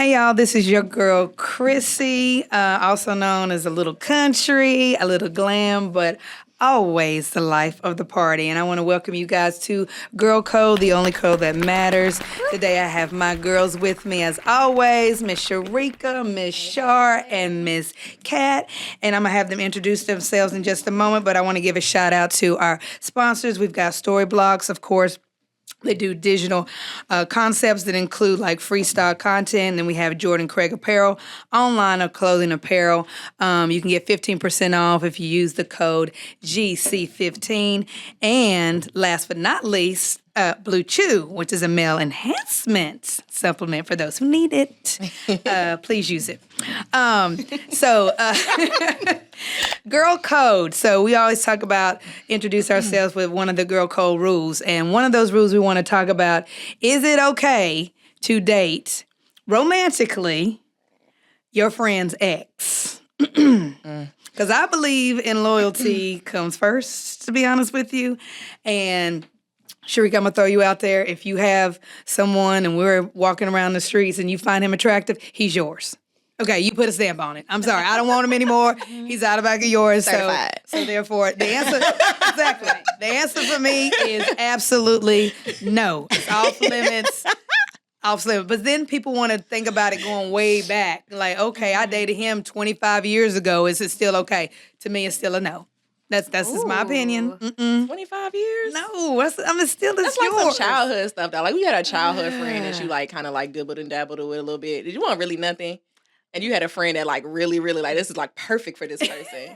Hey y'all, this is your girl Chrissy, also known as a little country, a little glam, but always the life of the party. And I want to welcome you guys to GirlCode, the only code that matters. Today I have my girls with me as always, Miss Sharika, Miss Shar, and Miss Kat. And I'm going to have them introduce themselves in just a moment, but I want to give a shout out to our sponsors. We've got Storyblocks, of course. They do digital concepts that include like freestyle content. And we have Jordan Craig Apparel, online or clothing apparel. You can get 15% off if you use the code GC15. And last but not least, Blue Chew, which is a male enhancement supplement for those who need it. Please use it. Girl code. So we always talk about introduce ourselves with one of the girl code rules. And one of those rules we want to talk about, is it okay to date romantically your friend's ex? Because I believe in loyalty comes first, to be honest with you. And Sharika, I'm going to throw you out there. If you have someone and we're walking around the streets and you find him attractive, he's yours. Okay, you put a stamp on it. I'm sorry, I don't want him anymore. He's out of back of yours. So therefore, the answer, exactly. The answer for me is absolutely no. It's off limits. Off limits. But then people want to think about it going way back. Like, okay, I dated him 25 years ago. Is it still okay? To me, it's still a no. That's just my opinion. 25 years? No, I'm still That's like some childhood stuff, though. Like, we had a childhood friend that you, like, kind of, like, dibbled and dabbled with a little bit. Did you want really nothing? And you had a friend that, like, really, really, like, this is, like, perfect for this person.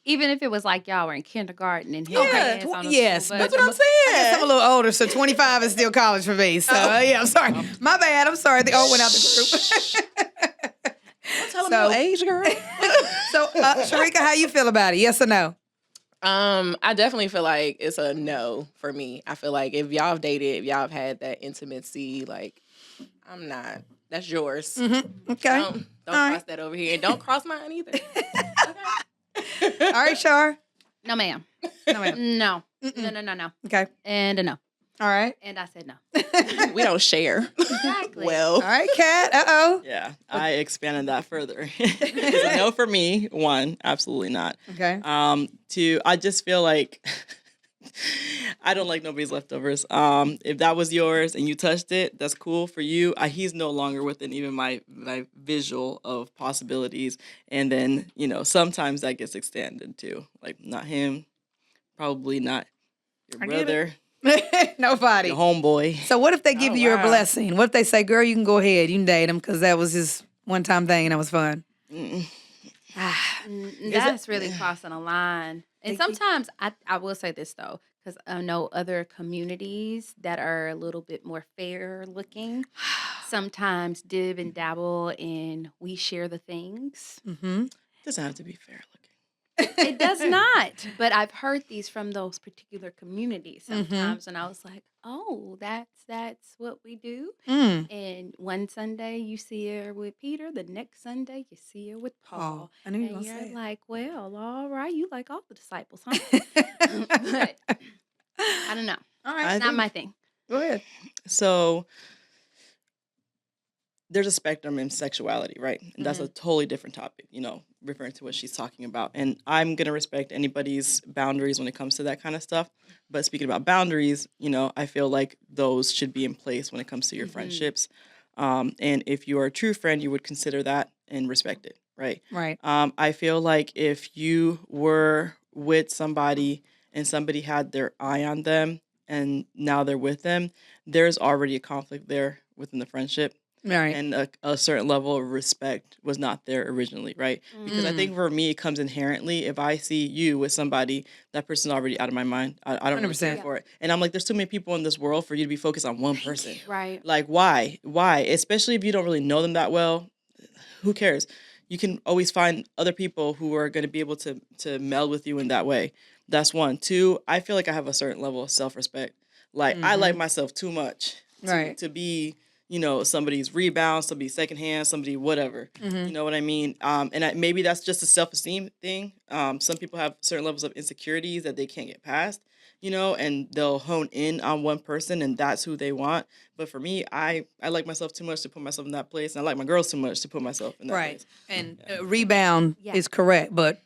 Even if it was, like, y'all were in kindergarten and yes, on yes, school that's what I'm saying. I guess I'm a little older, so 25 is still college for me. So, yeah, I'm sorry. My bad. I'm sorry. The old went out the group. Don't tell them your age, girl. So, Sharika, how you feel about it? Yes or no? I definitely feel like it's a no for me. I feel like if y'all have dated, if y'all have had that intimacy, like, I'm not. That's yours. Mm-hmm. Okay. Don't cross that over here. And don't cross mine either. Okay. All right, Shar. No, ma'am. No, ma'am. No. No. Okay. And a no. All right. And I said no. We don't share. Exactly. Well. All right, Kat. Uh-oh. Yeah, I expanded that further. It's a no for me, one, absolutely not. Okay. Two, I just feel like I don't like nobody's leftovers. If that was yours and you touched it, that's cool for you. He's no longer within even my visual of possibilities. And then, sometimes that gets extended too. Like, not him, probably not your brother. Nobody. Your homeboy. So what if they give you a blessing? What if they say, girl, you can go ahead, you can date him because that was just one-time thing and that was fun? That's really crossing a line. And sometimes, I will say this, though, because I know other communities that are a little bit more fair looking sometimes dib and dabble in we share the things. Mm-hmm. Doesn't have to be fair looking. It does not. But I've heard these from those particular communities sometimes. And I was like, oh, that's what we do. And one Sunday you see her with Peter. The next Sunday you see her with Paul. I knew you were and going to say you're it. like, well, all right. You like all the disciples, huh? But I don't know. All right. It's not my thing. Go ahead. So there's a spectrum in sexuality, right? And that's a totally different topic, referring to what she's talking about. And I'm going to respect anybody's boundaries when it comes to that kind of stuff. But speaking about boundaries, I feel like those should be in place when it comes to your friendships. And if you are a true friend, you would consider that and respect it, right? Right. I feel like if you were with somebody and somebody had their eye on them and now they're with them, there's already a conflict there within the friendship. Right. And a certain level of respect was not there originally, right? Because I think for me, it comes inherently. If I see you with somebody, that person's already out of my mind. I don't really care for it. And I'm like, there's too many people in this world for you to be focused on one person. Right. Like, why? Why? Especially if you don't really know them that well. Who cares? You can always find other people who are going to be able to meld with you in that way. That's one. Two, I feel like I have a certain level of self-respect. Like, I like myself too much to be... somebody's rebound, somebody's secondhand, somebody whatever. You know what I mean? And maybe that's just a self-esteem thing. Some people have certain levels of insecurities that they can't get past. and they'll hone in on one person and that's who they want. But for me, I like myself too much to put myself in that place. And I like my girls too much to put myself in that Right. place. And rebound Yeah. is correct, but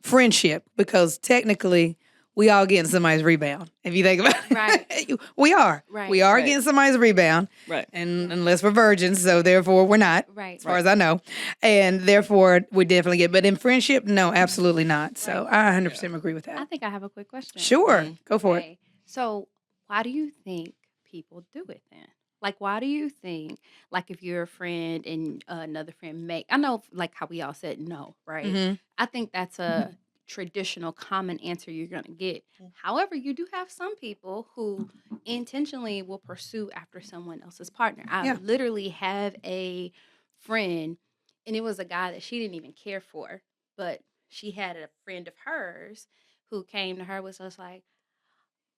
friendship, because technically we all getting somebody's rebound. If you think about it, Right. we are. Right. We are Right. getting somebody's rebound. Right. And unless we're virgins, so therefore we're not, Right. as far as I know. And therefore we definitely get. But in friendship, no, absolutely not. So I 100% agree with I that. think I have a quick question. Sure, go for it. Okay. So, why do you think people do it then? Like, why do you think, like, if you're a friend and another friend I know, like, how we all said no, right? Mhm. I think that's a traditional, common answer you're going to get. However, you do have some people who intentionally will pursue after someone else's partner. I Yeah. literally have a friend, and it was a guy that she didn't even care for, but she had a friend of hers who came to her was just like,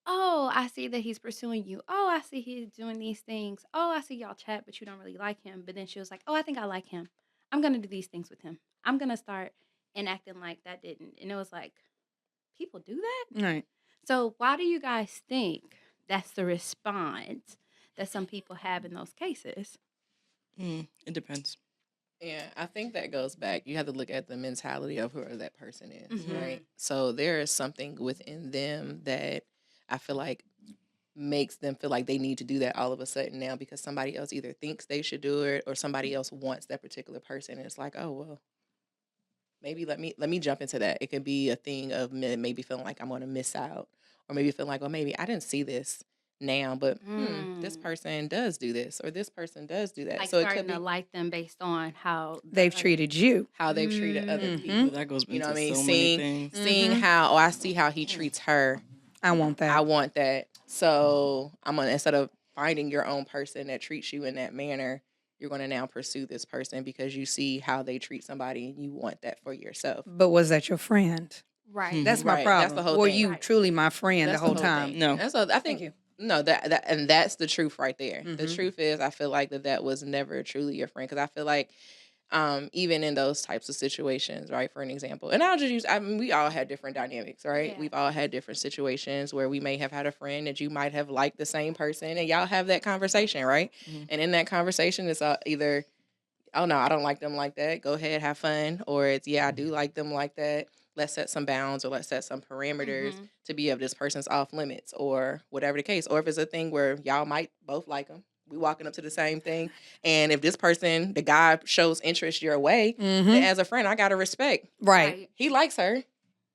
"Oh, I see that he's pursuing you. Oh, I see he's doing these things. Oh, I see y'all chat, but you don't really like him." But then she was like, "Oh, I think I like him. I'm gonna do these things with him. I'm gonna start and acting like that didn't." And it was like, people do that? Right. So why do you guys think that's the response that some people have in those cases? It depends. Yeah, I think that goes back. You have to look at the mentality of whoever that person is, Mhm. right? So there is something within them that I feel like makes them feel like they need to do that all of a sudden now because somebody else either thinks they should do it or somebody else wants that particular person. And it's like, oh well, maybe let me jump into that. It could be a thing of maybe feeling like I'm going to miss out, or maybe feeling like, well, maybe I didn't see this now, but this Mm. person does do this or this person does do that. Like So it starting could be to like them based on how the They've other- treated you. how they've treated other Mm. people. That goes You know into what I mean? so Seeing many things. seeing how I see how he treats her. I want that. I want that. So I'm gonna, instead of finding your own person that treats you in that manner, you're gonna now pursue this person because you see how they treat somebody and you want that for yourself. But was that your friend? Right. That's my Right, problem. that's the whole Were thing. you Right. truly my friend That's the whole time? thing. No. And so I think Thank you. no, that and that's the truth right there. The Mhm. truth is, I feel like that was never truly your friend because I feel like even in those types of situations, right? For an example, and I'll just use, I mean, we all had different dynamics, right? Yeah. We've all had different situations where we may have had a friend that you might have liked the same person and y'all have that conversation, right? Mhm. And in that conversation, it's either, oh no, I don't like them like that. Go ahead, have fun. Or it's, yeah, I do like them like that. Let's set some bounds or let's set some parameters Mhm. to be of this person's off limits or whatever the case. Or if it's a thing where y'all might both like them, we walking up to the same thing. And if this person, the guy shows interest your way, then Mhm. as a friend, I got to respect. Right. He likes her.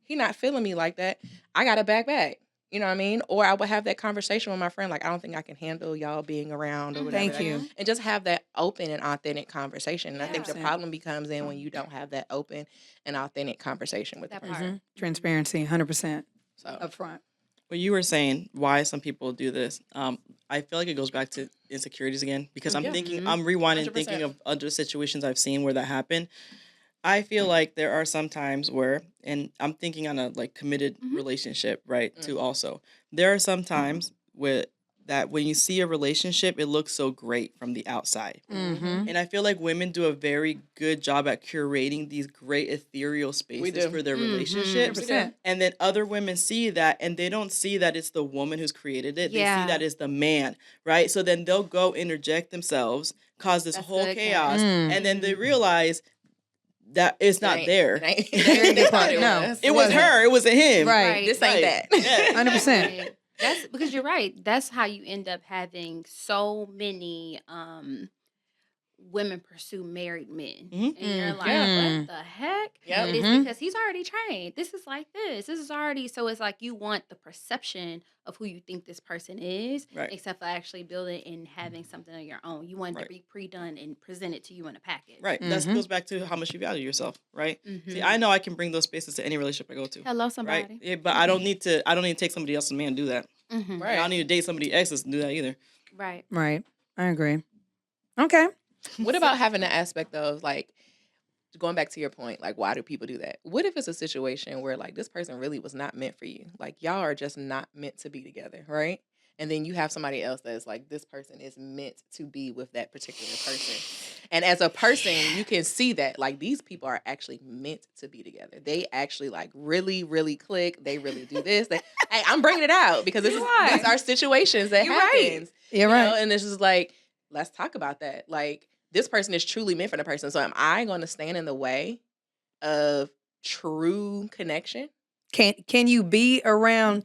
He not feeling me like that. I got to back. You know what I mean? Or I would have that conversation with my friend, like, I don't think I can handle y'all being around or whatever. Thank you. And just have that open and authentic conversation. And I think the 100%. problem becomes in when you don't have that open and authentic conversation with the That person. part. Mhm. Transparency, 100% So up front. What you were saying, why some people do this, I feel like it goes back to insecurities again because I'm Yeah. thinking, I'm rewinding, 100%. thinking of other situations I've seen where that happened. I feel like there are some times where, and I'm thinking on a like committed relationship, right? Too also, there are some times where that when you see a relationship, it looks so great from the outside. Mm-hmm. And I feel like women do a very good job at curating these great ethereal spaces do. for their Mhm. relationships. 100%. And then other women see that and they don't see that it's the woman who's created it. They Yeah. see that it's the man, right? So then they'll go interject themselves, cause this That's whole good, chaos, Mm. and then they realize that it's not there. It ain't, Very good point. it No. was. It was her. It wasn't him. Right. This ain't that. Yeah. 100%. Right. That's because you're right. That's how you end up having so many women pursue married men. Mhm. And you're like, Yeah. what the heck? Yep. But it's Mhm. because he's already trained. This is like this. This is already, so it's like you want the perception of who you think this person is, Right. except for actually building and having something of your own. You want it Right. to be pre-done and presented to you in a package. Right. That Mhm. goes back to how much you value yourself, right? Mhm. See, I know I can bring those spaces to any relationship I go to. Hello, Right? somebody. Yeah, but I don't need to take somebody else's man to do that. Mhm. Right. I don't need to date somebody exes to do that either. Right. Right. I agree. Okay. What about having the aspect of like going back to your point, like why do people do that? What if it's a situation where like this person really was not meant for you? Like y'all are just not meant to be together, right? and then you have somebody else that's like, this person is meant to be with that particular person. And as a person, you can see that, like, these people are actually meant to be together. They actually, like, really, really click. They really do this. Hey, I'm bringing it out because these are situations that happens. You're right. And this is like, let's talk about that. Like, this person is truly meant for the person. So am I going to stand in the way of true connection? Can you be around,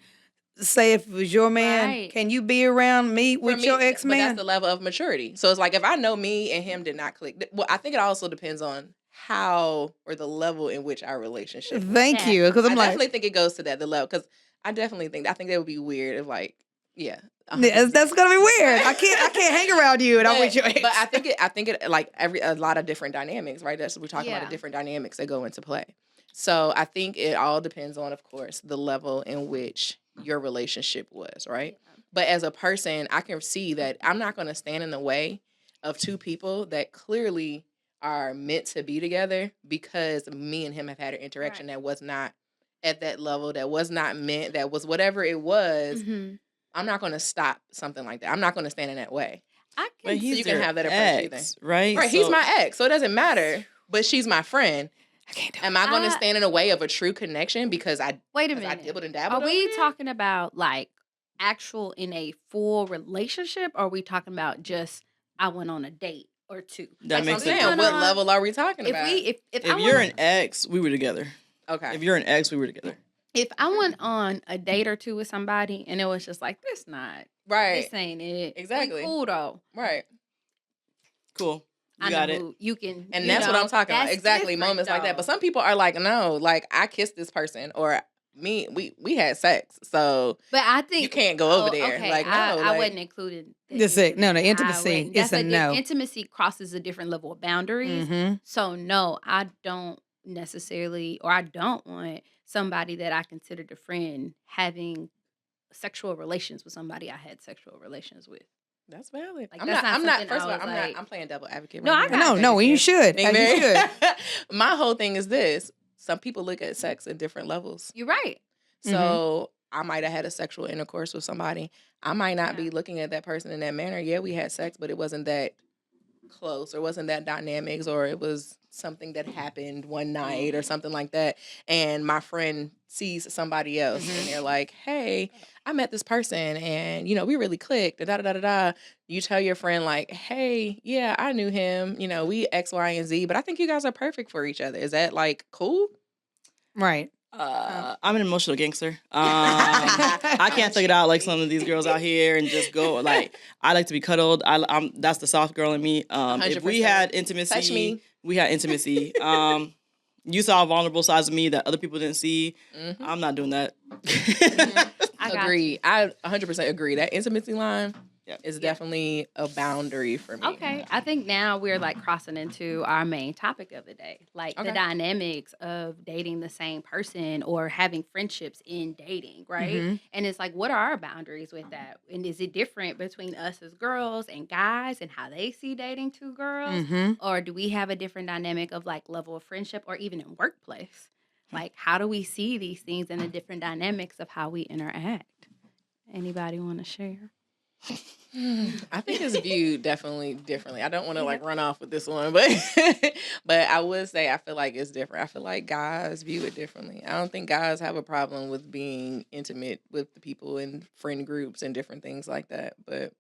say if it was your man, Right. can you be around me with your But ex-man? that's the level of maturity. So it's like, if I know me and him did not click, well, I think it also depends on how or the level in which our relationship was. Thank you. Because I'm I like, definitely think it goes to that, the level. Because I think that would be weird if, like, yeah. that's gonna be weird. I can't hang around you and I'm with your ex. But I think it like a lot of different dynamics, right? That's what we're talking about, Yeah. the different dynamics that go into play. So I think it all depends on, of course, the level in which your relationship was, right? But as a person, I can see that I'm not going to stand in the way of two people that clearly are meant to be together because me and him have had an interaction that was not at that level, that was not meant, that was whatever it was. Mhm. I'm not going to stop something like that. I'm not going to stand in that way. I But can. he's you can your have that approach ex, right? Right, So, he's my ex, so it doesn't matter. But she's my friend. I can't do Am I going to I- stand in the way of a true connection because I Wait a because I minute. dibbled and Are dabbled? we over there? talking about like actual in a full relationship, or are we talking about just I went on a date or two? that That's what I'm makes saying. sense. What level are we talking about? If If I you're went, an ex, we were together. Okay. If you're an ex, we were together. if I went on a date or two with somebody and it was just like this Right. this ain't it. Exactly. We cool though. Right. Cool. You I got know it. who you can, And you that's what know, I'm talking about. that's Exactly. different, Moments like that. though. But some people are like, no, like I kissed this person or we had sex. So But I think you can't go over there. Okay, Like, no, I like- wasn't including That's it. No, the I intimacy wouldn't. is That's a no. Intimacy crosses a different level of boundaries. Mhm. So no, I don't necessarily, or I don't want somebody that I considered a friend having sexual relations with somebody I had sexual relations with. That's valid. Like, I'm that's not. not I'm not. something First of I all, was I'm like- not. I'm playing devil advocate. No, right I now. got No, and you should. Being As you very- should. My whole thing is this: some people look at sex in different levels. You're right. So I might have had a sexual intercourse with somebody. I might not be Yeah. looking at that person in that manner. Yeah, we had sex, but it wasn't that close or wasn't that dynamics, or it was something that happened one night or something like that. And my friend sees somebody else and they're like, hey, I met this person and, we really clicked. Da, da, da, da, da. You tell your friend like, hey, yeah, I knew him. We X, Y, and Z, but I think you guys are perfect for each other. Is that like cool? Right. I'm an emotional gangster. I can't figure it out like some of these girls out here and just go like I like to be cuddled. I'm that's the soft girl in me. If we 100%. had intimacy, Touch me. we had intimacy. You saw a vulnerable sides of me that other people didn't see. Mhm. I'm not doing that. I got Agree. I 100% agree. That intimacy line Yep. is definitely a boundary for me. Okay, I think now we're like crossing into our main topic of the day, like Okay. the dynamics of dating the same person or having friendships in dating, right? Mhm. And it's like, what are our boundaries with that? And is it different between us as girls and guys and how they see dating two girls? Mhm. Or do we have a different dynamic of like level of friendship or even in workplace? Like, how do we see these things and the different dynamics of how we interact? Anybody want to share? I think it's viewed definitely differently. I don't want to like run off with this one, but but I would say I feel like it's different. I feel like guys view it differently. I don't think guys have a problem with being intimate with the people in friend groups and different things like that. But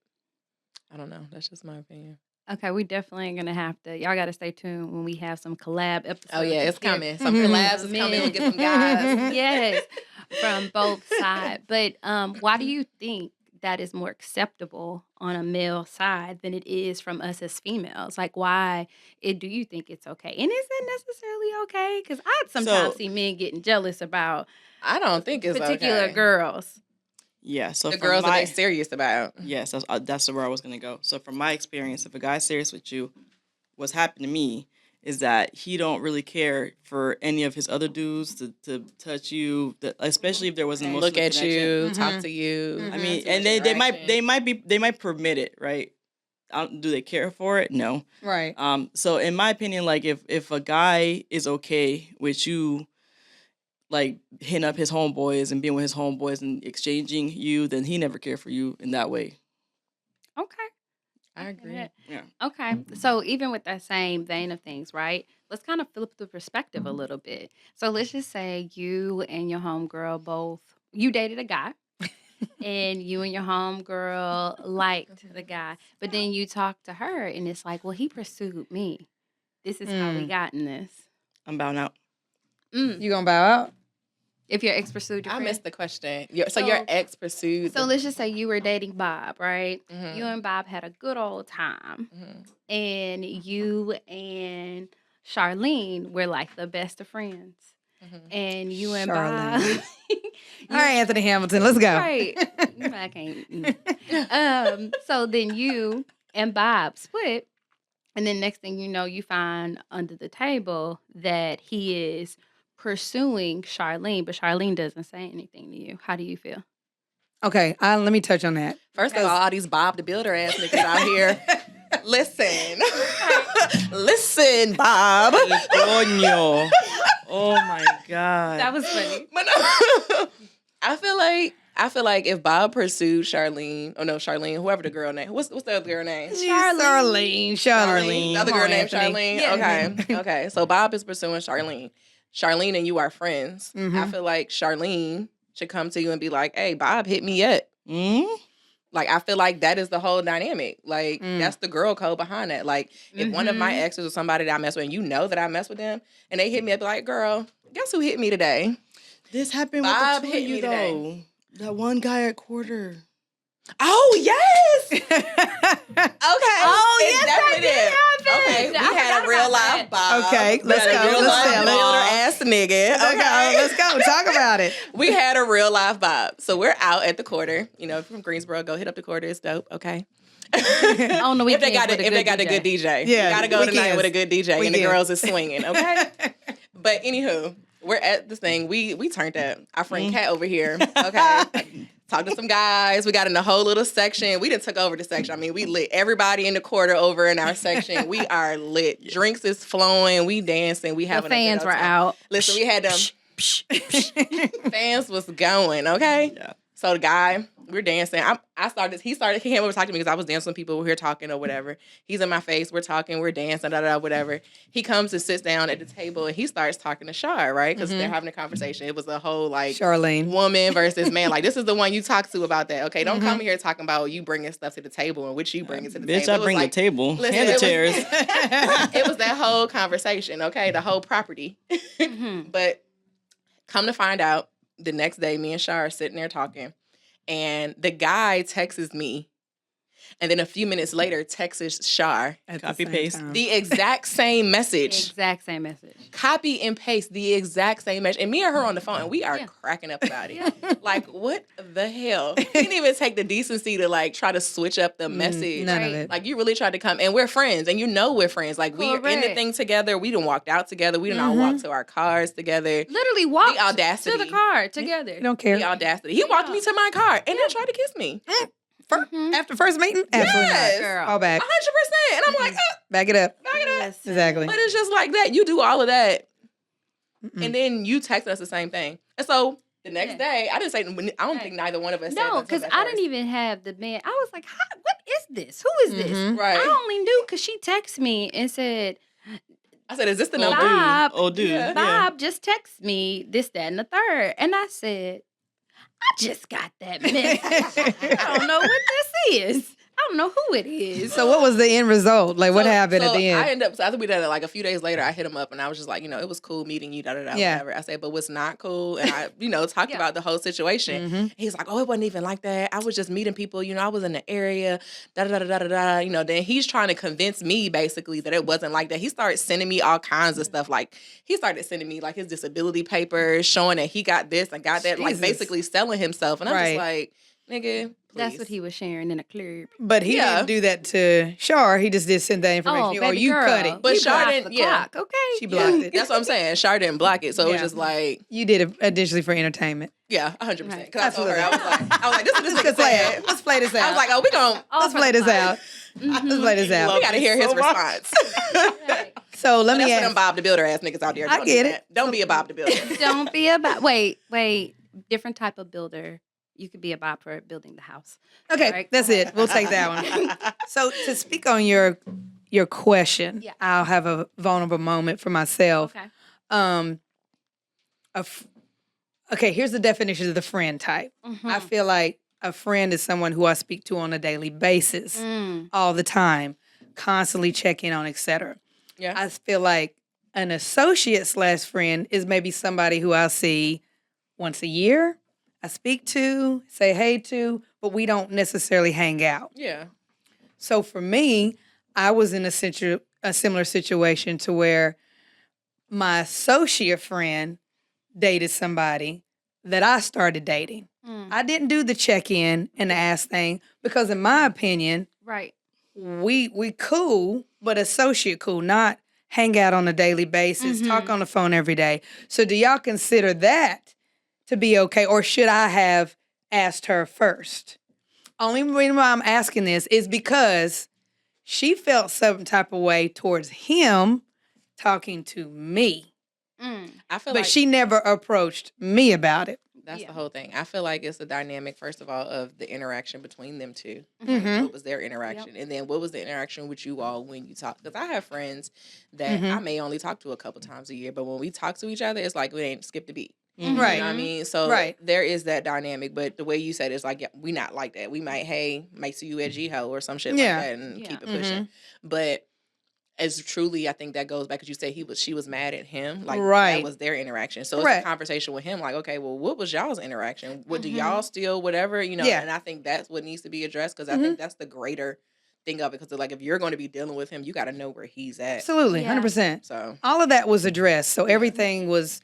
I don't know. That's just my opinion. Okay, we definitely are gonna have to. Y'all got to stay tuned when we have some collab episodes. Oh yeah, it's here. coming. Some collabs is coming. We'll get some guys. Yes, from both sides. But why do you think that is more acceptable on a male side than it is from us as females? Like, why do you think it's okay? And is it necessarily okay? Because I sometimes So- see men getting jealous about I don't think it's particular okay. girls. Yeah. So The from girls that my, they serious about. yes, that's where I was gonna go. So from my experience, if a guy's serious with you, what's happened to me is that he don't really care for any of his other dudes to touch you, especially if there was an emotional Look at connection. you, Mhm. talk to you. I mean, Too and much they interaction. might permit it, right? Do they care for it? No. Right. So in my opinion, like if a guy is okay with you like hitting up his homeboys and being with his homeboys and exchanging you, then he never cared for you in that way. Okay. I agree. Yeah. Okay. So even with that same vein of things, right? Let's kind of flip the perspective a little bit. So let's just say you and your homegirl both, you dated a guy and you and your homegirl liked the guy, but then you talk to her and it's like, well, he pursued me. This is how we got in this. I'm bowing out. You gonna bow out? If your ex pursued your I friend. missed the question. So your ex pursued. So let's just say you were dating Bob, right? Mhm. You and Bob had a good old time. Mhm. And you and Charlene were like the best of friends. And you and Charlene. Bob. All right, Anthony Hamilton, let's go. Right. I can't. So then you and Bob split. And then next thing you know, you find under the table that he is pursuing Charlene, but Charlene doesn't say anything to you. How do you feel? Okay, let me touch on that. First of all these Bob the Builder ass niggas out here. Listen. Listen, Bob. Coño. Oh my God. That was funny. But no, I feel like if Bob pursued Charlene, whoever the girl name, what's the other girl name? Charlene. The other Come girl on, named Anthony. Charlene. Yeah. Okay. So Bob is pursuing Charlene. Charlene and you are friends. I feel like Charlene should come to you and be like, "Hey, Bob hit me up." Like, I feel like that is the whole dynamic. Like, that's the girl code behind that. Like, if one of my exes or somebody that I mess with, and you know that I mess with them, and they hit me up like, "Girl, guess who hit me today?" This happened Bob with the two hit of you me though. today. That one guy at Quarter. Oh, yes! Okay. Oh, It yes, definitely that did happen. Okay, we I had a forgot real about life that. Bob. Okay, let's We had a go. real Let's life tell it. builder ass nigga. Okay. Let's go. Talk about it. We had a real life Bob. So we're out at the Quarter. You know, if you're from Greensboro, go hit up the Quarter. It's dope. Okay. On the If they weekends got with a good DJ. Yeah, You gotta go tonight weekends. with a good DJ and the Weekends. girls is swinging, okay? But anywho, we're at this thing. We turned up. Our friend Kat over here, okay? Talked to some guys. We got in the whole little section. We done took over the section. I mean, we lit everybody in the Quarter over in our section. We are lit. Drinks is flowing. We dancing. We The having fans a were good old time. out. Listen, we had them. Fans was going, okay? Yeah. So the guy, we're dancing. He came over to talk to me because I was dancing with people who were talking or whatever. He's in my face. We're talking. We're dancing, whatever. He comes and sits down at the table and he starts talking to Shar, right? Because they're having a conversation. It was a whole like Charlene. woman versus man. Like, this is the one you talk to about that. Okay, don't come here talking about you bringing stuff to the table and which you bring it to the Bitch, table. I It was bring like, the table listen, and the it was- chairs. It was that whole conversation, okay? The whole property. But come to find out, the next day, me and Shar are sitting there talking. And the guy texts me. And then a few minutes later, texts Shar. At the Copy same paste. time. The exact same message. Exact same message. Copy and paste the exact same message. And me and her on the phone, and we are cracking up about it. Like, what the hell? He didn't even take the decency to, like, try to switch up the message. None Right. of it. Like, you really tried to come. And we're friends. And you know we're friends. Like, we're in the Correct. thing together. We done walked out together. We done all walked to our cars together. Literally walked The audacity. to the car together. You don't care. The audacity. He walked me to my car and then tried to kiss me. After first meeting? Absolutely Yes. not. Girl. All back. 100%. And I'm like, Back it up. back it up. Yes. Exactly. But it's just like that. You do all of that. And then you text us the same thing. And so the next day, I didn't say, I don't think neither one of us said No, that because at I first. didn't even have the man. I was like, what is this? Who is this? Right. I only knew because she texted me and said, I said, is this the Oh, number? dude. Bob, Oh, dude. Yeah. Yeah. Bob just texted me this, that, and the third. And I said, I just got that message. I don't know what this is. I don't know who it is. So what was the end result? Like what happened at the I end? ended up, so I think we did it like a few days later. I hit him up and I was just like, it was cool meeting you, Yeah. whatever. I said, but what's not cool? And I, talked Yeah. about the whole situation. He's like, oh, it wasn't even like that. I was just meeting people, I was in the area, Then he's trying to convince me basically that it wasn't like that. He started sending me all kinds of stuff. Like, he started sending me like his disability papers showing that he got this and got that, like Jesus. basically selling himself. And I'm Right. just like, nigga, That's please. what he was sharing in a club. But he Yeah. didn't do that to Shar. He just did send that information. Or baby you girl. cut it. But We Shar blocked didn't- the yeah. clock, okay? She blocked it. That's what I'm saying. Shar didn't block it. So it was Yeah. just like, You did it additionally for entertainment. yeah, 100%. Right. Because I told her, I was like, this is this Let's nigga play said. it. Let's play this out. I was like, oh, we gon' All let's for play the this clock. out. Let's play this out. we got to hear his so much. response. Right. So let me That's for ask. them Bob the Builder ass niggas out there. I Don't get do it. that. Don't be a Bob the Builder. Don't be about. Wait. Different type of builder. You could be a Bob for building the house. Okay, Right, that's go ahead. it. We'll take that one. So to speak on your question, Yeah. I'll have a vulnerable moment for myself. Okay. Um, okay, here's the definition of the friend type. I feel like a friend is someone who I speak to on a daily basis, all the time, constantly checking on, etc. Yeah. I feel like an associate / friend is maybe somebody who I'll see once a year. I speak to, say hey to, but we don't necessarily hang out. Yeah. So for me, I was in a similar situation to where my associate friend dated somebody that I started dating. I didn't do the check-in and the ask thing because in my opinion, Right. we cool, but associate cool, not hang out on a daily basis, talk on the phone every day. So do y'all consider that to be okay, or should I have asked her first? Only reason why I'm asking this is because she felt some type of way towards him talking to me, I feel but like she never approached me about it. that's Yeah. the whole thing. I feel like it's the dynamic, first of all, of the interaction between them two. Mhm. What was their interaction? And then what was the interaction with you all when you talk? Because I have friends that I may only talk to a couple times a year, but when we talk to each other, it's like we ain't skipped a beat. Right. You know what I mean? So Right. there is that dynamic, but the way you said it, it's like, yeah, we not like that. We might, hey, might see you at G-Ho or some shit Yeah. like that and Yeah. keep it pushing. But as truly, I think that goes back because you said she was mad at him. Like Right. that was their interaction. So it's Correct. a conversation with him. Like, okay, well, what was y'all's interaction? What do y'all still whatever? You know, Yeah. and I think that's what needs to be addressed because I think that's the greater thing of it. Because like if you're going to be dealing with him, you got to know where he's at. Absolutely, Yeah. 100%. So All of that was addressed, so everything was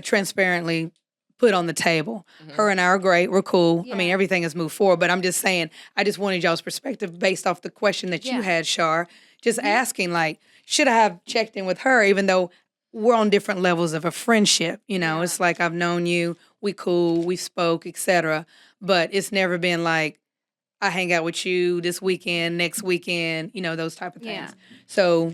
transparently put on the table. Her and I are great. We're cool. I mean, Yeah. everything has moved forward, but I'm just saying, I just wanted y'all's perspective based off the question that you Yeah. had, Shar. Just asking, like, should I have checked in with her, even though we're on different levels of a friendship? You know, Yeah. it's like I've known you, we cool, we spoke, etc. But it's never been like, I hang out with you this weekend, next weekend, you know, those type of things. Yeah. So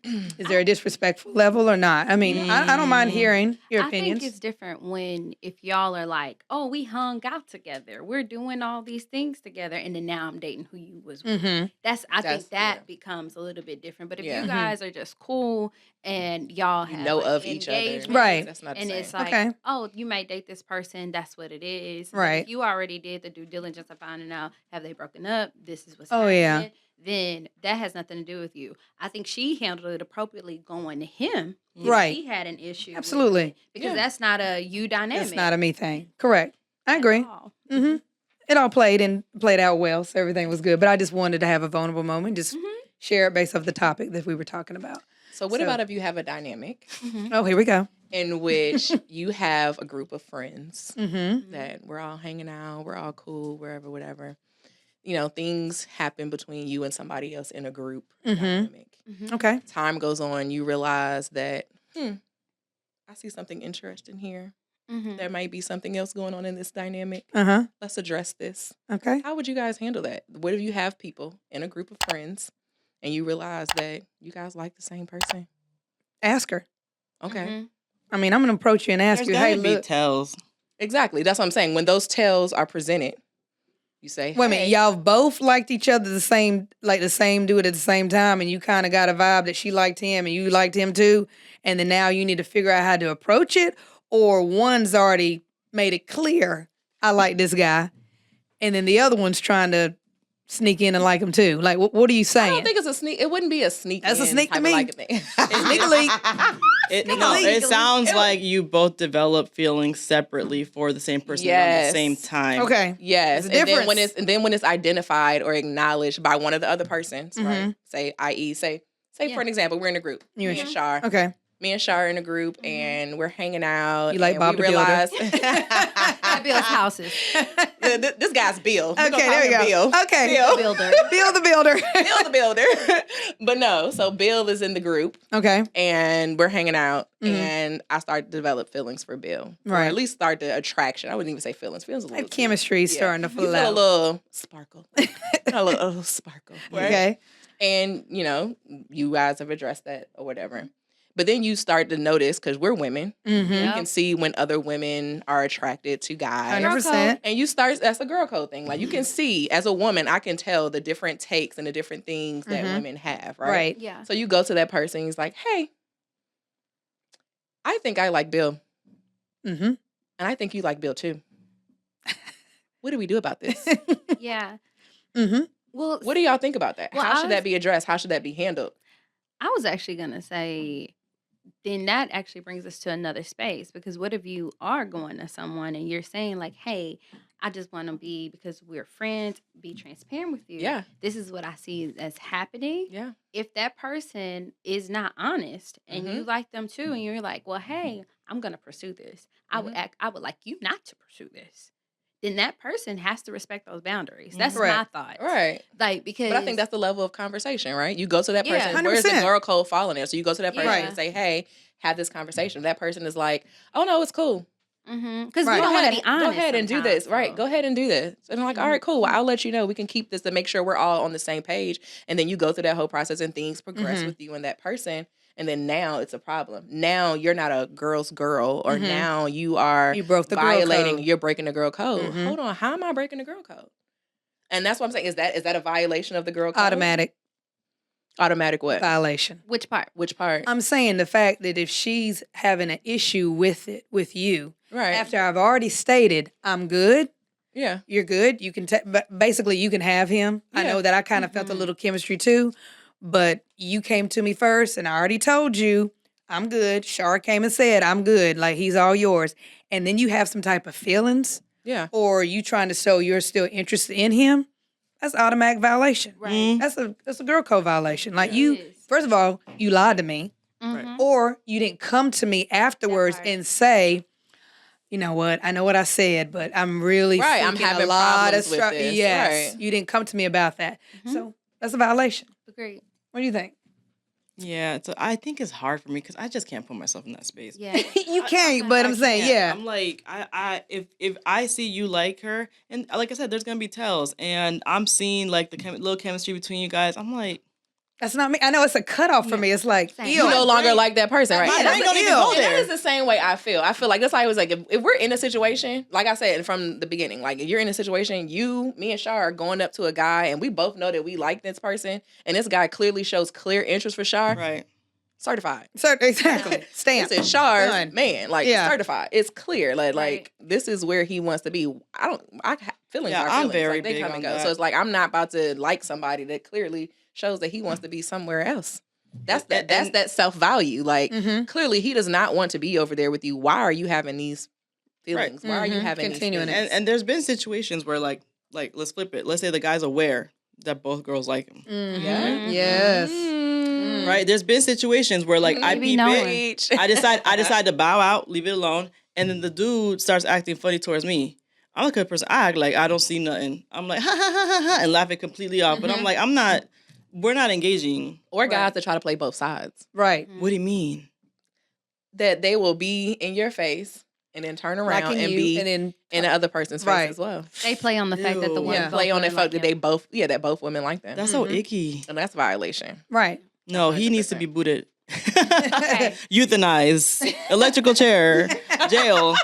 is there a disrespectful level or not? I mean, I don't mind hearing your opinions. I think it's different when if y'all are like, oh, we hung out together, we're doing all these things together, and then now I'm dating who you was with. I think that becomes a little bit different. But if Yeah. you guys are just cool and y'all you have know like, of each other. engagement, Right. That's not the and same. it's like, Okay. oh, you might date this person, that's what it is. But Right. if you already did the due diligence of finding out, have they broken up? This is what's Oh, happening. yeah. Then that has nothing to do with you. I think she handled it appropriately going to him. if Right. She had an issue. with Absolutely. it, because Yeah. that's not a you dynamic. It's not a me thing. Correct. I at agree. all. hmm It all played out well, so everything was good. But I just wanted to have a vulnerable moment, just share it based off the topic that we were talking about. So what So- about if you have a dynamic Oh, here we go. in which you have a group of friends Mm-hmm. that we're all hanging out, we're all cool, wherever, whatever. You know, things happen between you and somebody else in a group dynamic. Okay. Time goes on, you realize that, I see something interesting here. There might be something else going on in this dynamic. Uh-huh. Let's address this. Okay. How would you guys handle that? What if you have people in a group of friends and you realize that you guys like the same person? Ask her. Okay. I mean, I'm going to approach you and ask There's you, gotta hey, be look. tells. Exactly. That's what I'm saying. When those tells are presented, you say, Wait a minute, hey, y'all both liked each other the same dude at the same time, and you kind of got a vibe that she liked him and you liked him too, and then now you need to figure out how to approach it, or one's already made it clear, I like this guy, and then the other one's trying to sneak in and like him too. Like, what are you I saying? don't think it's a sneak. It wouldn't be a sneak. That's a in sneak to type me. Of like a thing. Sneak a leak. It sounds like you both develop feelings separately for the same person at the Yes. same time. Okay. Yes, There's a and then when it's identified or acknowledged by one of the other persons, right? Say, i.e., say for an example, we're in a group. You Me and Shar. Okay. Me and Shar are in a group, and we're hanging out. You like and Bob we the Builder? realize That builds houses. this guy's Bill. We're gonna Okay, call there you him go. Bill. Okay. Bill. Builder. Bill the Builder. Bill the Builder. But no, so Bill is in the group, Okay. and we're hanging out, and I start to develop feelings for Bill. Or Right. at least start the attraction. I wouldn't even say feelings. Feelings a little Like chemistry too- starting to You feel a flow. little sparkle. a little sparkle. Right? Okay. And, you know, you guys have addressed that or whatever. But then you start to notice, because we're women, Mm-hmm. you Yep. can see when other women are attracted to guys. 100%. And you start, that's a girl code thing. Like, you can see, as a woman, I can tell the different takes and the different things that women have, right? Right. Yeah. So you go to that person, he's like, hey, I think I like Bill. Mm-hmm. And I think you like Bill too. What do we do about this? Yeah. Mm-hmm. Well, What do y'all think about that? Well, How I should was- that be addressed? How should that be handled? I was actually going to say, then that actually brings us to another space, because what if you are going to someone and you're saying like, hey, I just want to be, because we're friends, be transparent with you. Yeah. This is what I see as happening. Yeah. If that person is not honest and you like them too, and you're like, well, hey, I'm going to pursue this. I would like you not to pursue this. Then that person has to respect those boundaries. That's my Correct. thought. Right. Like, because But I think that's the level of conversation, right? You go to that Yeah. person. Where's the 100%. girl code falling there? So you go to that person Yeah. and say, hey, have this conversation. That person is like, oh, no, it's cool. because Right. we don't want to be honest. Go ahead and do this. sometimes, Right. so. Go ahead and do this. And I'm like, all right, cool. Well, I'll let you know. We can keep this to make sure we're all on the same page. And then you go through that whole process and things progress with you and that person. And then now it's a problem. Now you're not a girl's girl, or now you are You broke the girl violating, code. you're breaking the girl code. Hold on. How am I breaking the girl code? And that's what I'm saying. Is that a violation of the girl code? Automatic Automatic what? violation. Which part? Which part? I'm saying the fact that if she's having an issue with it, with you, Right. after I've already stated I'm good, Yeah. you're good, you can, but basically you can have him. I Yeah. know that I kind of felt a little chemistry too, but you came to me first and I already told you I'm good. Shar came and said I'm good, like he's all yours. And then you have some type of feelings, Yeah. or you trying to show you're still interested in him, that's automatic violation. Right. That's a girl code violation. Like It you, is. first of all, you lied to me, Mhm. or you didn't come to me afterwards part. and say, you know what, I know what I said, but I'm really Right, I'm seeking having a lot problems of with this. Yes, Right. you didn't come to me about that. So that's a violation. Agreed. What do you think? Yeah, so I think it's hard for me because I just can't put myself in that space. Yeah. You can't, but I'm saying, can't. yeah. I'm like, if I see you like her, and like I said, there's gonna be tells, and I'm seeing like the little chemistry between you guys. I'm like, That's not me. I know it's a cutoff for me. It's like, Same. ew. You no longer brain- like that person, right? my And brain that's don't the- even go and that there. is the same way I feel. I feel like that's why I was like, if we're in a situation, like I said from the beginning, like if you're in a situation, me and Shar are going up to a guy, and we both know that we like this person, and this guy clearly shows clear interest for Shar. right. Certified. Exactly. Stamp. This is Shar's Done. man, like Yeah. certified. It's clear, like Right. this is where he wants to be. Feelings Yeah, are I'm feelings. very like, they big come and on go. that. So it's like I'm not about to like somebody that clearly shows that he wants to be somewhere else. That's that self value. Like clearly he does not want to be over there with you. Why are you having these feelings? Why are you having Continuing these it. feelings? And there's been situations where like let's flip it. Let's say the guy's aware that both girls like him. Yeah. Yes. Right? There's been situations where like I Maybe peep knowing. it, I decide to bow out, leave it alone, and then the dude starts acting funny towards me. I'm a good person. I act like I don't see nothing. I'm like ha ha ha ha ha and laughing completely off. But I'm like, we're not engaging. Or guys that try to play both sides. Right. What do you mean? That they will be in your face and then turn around Liking and you, be and then in the other person's Right. face as well. They play on the fact that the Ew. one Yeah. Play on the women fact that like that both women like them. That's so icky. And that's violation. right. No, he needs to be booted. Okay. Euthanize. Electrical chair. Jail. Lock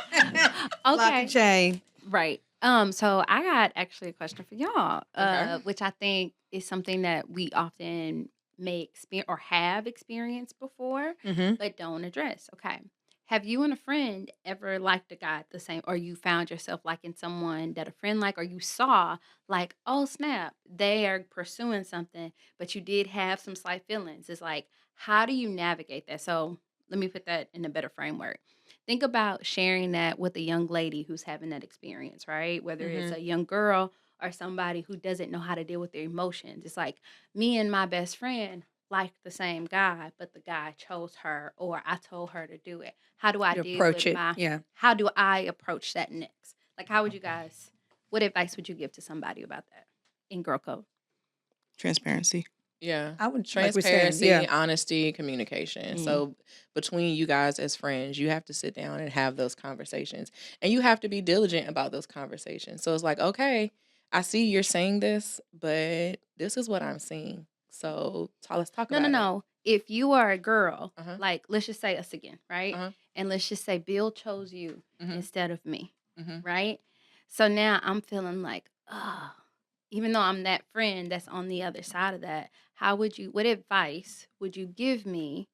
Okay. and chain. Right. So I got actually a question for y'all, Okay. which I think is something that we often may experience or have experienced before, but don't address. Okay. Have you and a friend ever liked a guy the same, or you found yourself liking someone that a friend liked, or you saw like, oh snap, they are pursuing something, but you did have some slight feelings? It's like, how do you navigate that? So let me put that in a better framework. Think about sharing that with a young lady who's having that experience, right? Whether it's a young girl or somebody who doesn't know how to deal with their emotions. It's like me and my best friend like the same guy, but the guy chose her, or I told her to do it. How do I You deal approach with it. Yeah. how do I approach that next? Like, how would you guys, what advice would you give to somebody about that in girl code? Transparency. Yeah. I would like we're saying, Transparency, yeah. honesty, communication. So between you guys as friends, you have to sit down and have those conversations. And you have to be diligent about those conversations. So it's like, okay, I see you're saying this, but this is what I'm seeing. So let's talk No, about no, it. no. If you are a girl, Uh-huh. like let's just say us again, right? Uh-huh. And let's just say Bill chose you Mhm. instead of me, Mhm. right? So now I'm feeling like, oh, even though I'm that friend that's on the other side of that, what advice would you give me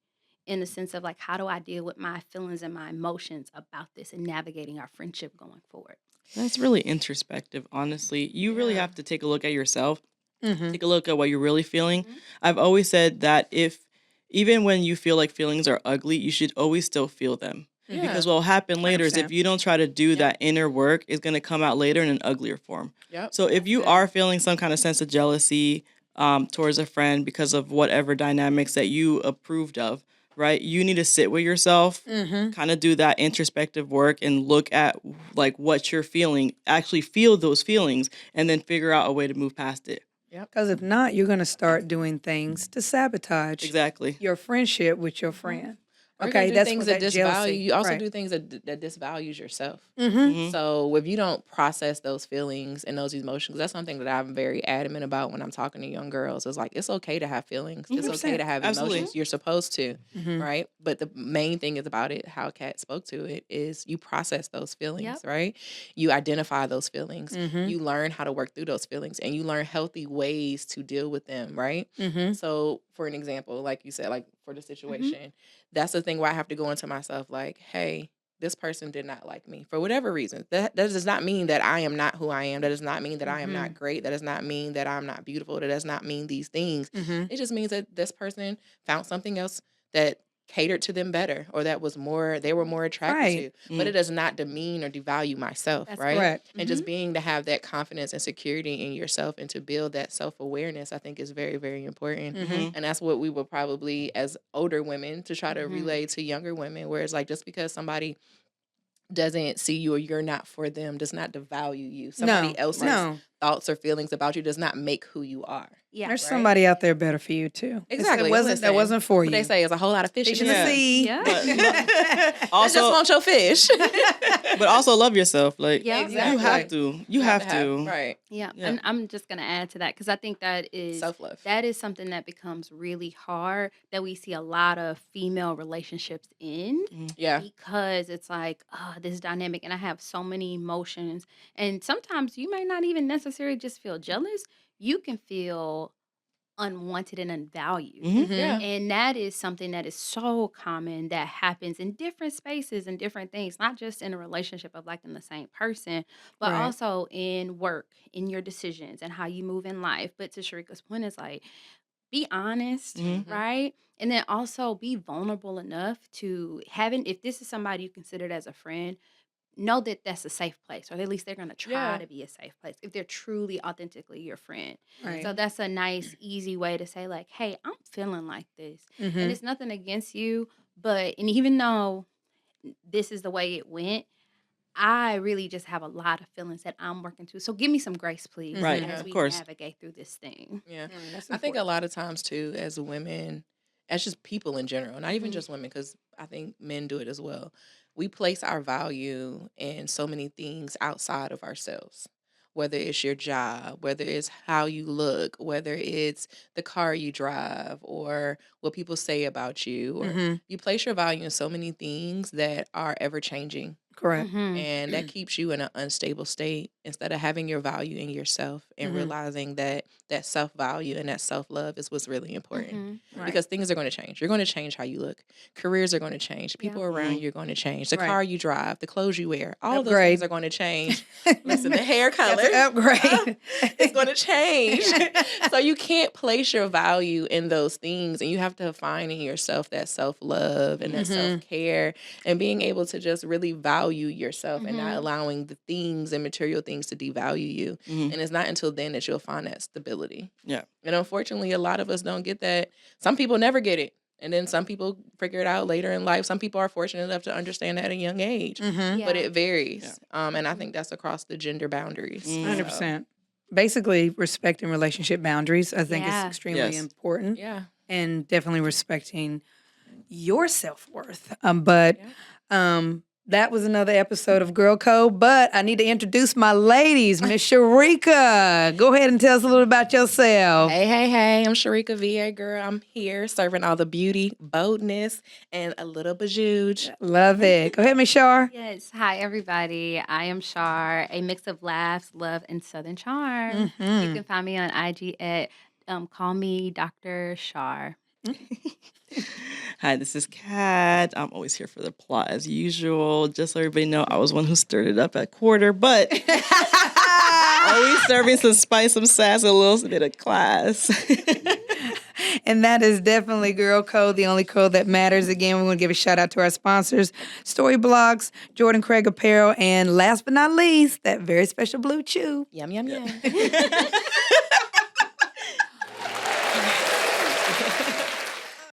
in the sense of like, how do I deal with my feelings and my emotions about this and navigating our friendship going forward? That's really introspective, honestly. You really Yeah. have to take a look at yourself, Mm-hmm. take a look at what you're really feeling. Mhm. I've always said that even when you feel like feelings are ugly, you should always still feel them. Yeah. Because what will happen later is if 100%. you don't try to do Yep. that inner work, it's going to come out later in an uglier form. Yep. So if That's you good. are feeling some kind of sense of jealousy towards a friend because of whatever dynamics that you approved of, right? You need to sit with yourself, Mm-hmm. kind of do that introspective work and look at like what you're feeling, actually feel those feelings, and then figure out a way to move past it. Because if not, you're going to start doing things to sabotage Exactly. your friendship with your friend. Or you're gonna Okay, do that's things what that that disvalue. jealousy. You also Right. do things that disvalues yourself. Mm-hmm. Mhm. So if you don't process those feelings and those emotions, that's something that I'm very adamant about when I'm talking to young girls. It's like it's okay to have feelings. It's okay 100%. to have Absolutely. emotions. You're supposed to, Mm-hmm. right? But the main thing is about it, how Kat spoke to it, is you process those feelings, right? You identify those feelings. Mm-hmm. You learn how to work through those feelings, and you learn healthy ways to deal with them, right? Mm-hmm. So, for an example, like you said, like for the situation, that's the thing where I have to go into myself, like, hey, this person did not like me for whatever reason. That does not mean that I am not who I am. That does not mean that I am not great. That does not mean that I'm not beautiful. That does not mean these things. Mm-hmm. It just means that this person found something else that catered to them better, or that was more they were more attracted Right. to. But it does not demean or devalue myself, That's right? Correct. And just being to have that confidence and security in yourself and to build that self-awareness, I think is very, very important. Mm-hmm. And that's what we will probably, as older women, to try to Mhm. relay to younger women, where it's like, just because somebody doesn't see you or you're not for them does not devalue you. Somebody No. else's No. thoughts or feelings about you does not make who you are. Yeah. There's Right? somebody out there better for you too. Exactly. That wasn't for What you. they say is a whole lot of fish Fish in in the the sea. sea. Yeah. They Also, just want your fish. but also love yourself. Like Yeah. you Exactly. have to. You have to. Right. Yeah. Yeah. And I'm just going to add to that because I think that is Self-love. that is something that becomes really hard that we see a lot of female relationships in Yeah. because it's like, this dynamic and I have so many emotions. And sometimes you may not even necessarily just feel jealous. You can feel unwanted and unvalued. Mhm. Yeah. And that is something that is so common that happens in different spaces and different things, not just in a relationship of liking the same person, but Right. also in work, in your decisions and how you move in life. But to Sharika's point is like, be honest, Mhm. right? And then also be vulnerable enough to if this is somebody you considered as a friend, know that that's a safe place, or at least they're going to try Yeah. to be a safe place if they're truly authentically your friend. Right. So that's a nice easy way to say like, hey, I'm feeling like this. Mm-hmm. And it's nothing against you, and even though this is the way it went, I really just have a lot of feelings that I'm working through. So give me some grace, please, Right. as Yeah. Of we course. navigate through this thing. Yeah. That's I think a important. lot of times too, as women, as just people in general, not even Mhm. just women, because I think men do it as well. We place our value in so many things outside of ourselves. Whether it's your job, whether it's how you look, whether it's the car you drive, or what people say about you, or Mm-hmm. you place your value in so many things that are ever changing. Correct. Mhm. And that keeps you in an unstable state instead of having your value in yourself and Mhm. realizing that that self-value and that self-love is what's really important. Mhm. Right. Because things are going to change. You're going to change how you look. Careers are going to change. People around Mhm. you are going to change. The Right. car you drive, the clothes you wear, all those Upgrade. things are going to change. Listen, the hair color. That's an upgrade. It's going to change. So you can't place your value in those things, and you have to find in yourself that self-love and that Mhm. self-care and being able to just really value yourself and not Mhm. allowing the things and material things to devalue you. Mhm. And it's not until then that you'll find that stability. Yeah. And unfortunately, a lot of us don't get that. Some people never get it. And then some people figure it out later in life. Some people are fortunate enough to understand that at a young age. Mm-hmm. But Yeah. it varies. And I think that's across the gender boundaries. Mhm. 100%. Basically, respecting relationship boundaries, I think, is Yeah. extremely Yes. important, Yeah. and definitely respecting your self worth. But that was another episode of Girl Code, but I need to introduce my ladies. Miss Sharika, go ahead and tell us a little about yourself. Hey, I'm Sharika VA girl. I'm here serving all the beauty, boldness, and a little bajuge. Love it. Go ahead, Miss Shar. Yes. Hi, everybody. I am Shar, a mix of laughs, love, and Southern charm. You can find me on IG at call me Dr. Shar. Hi, this is Kat. I'm always here for the plot as usual. Just so everybody know, I was one who stirred it up at quarter, but always serving some spice, some sass, and a little bit of class. And that is definitely Girl Code, the only code that matters. Again, we want to give a shout out to our sponsors, Story Blocks, Jordan Craig Apparel, and last but not least, that very special Blue Chew. Yum, yum, yum.